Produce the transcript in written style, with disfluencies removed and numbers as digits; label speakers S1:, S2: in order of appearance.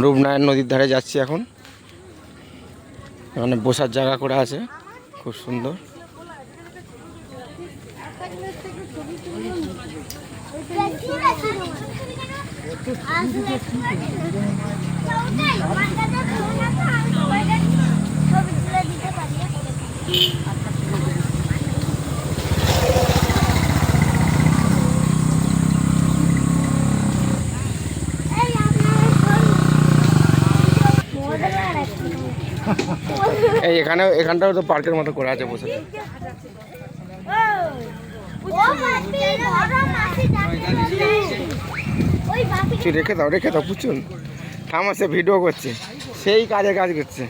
S1: রূপনারায়ণ নদীর ধারে যাচ্ছি এখন। এখানে বসার জায়গা করে আছে, খুব সুন্দর। এই এখানটাও তো পার্কের মতো করে আছে বসে। রেখে দাও পুচুন, থামা, সে ভিডিও করছে, সেই কাজ করছে।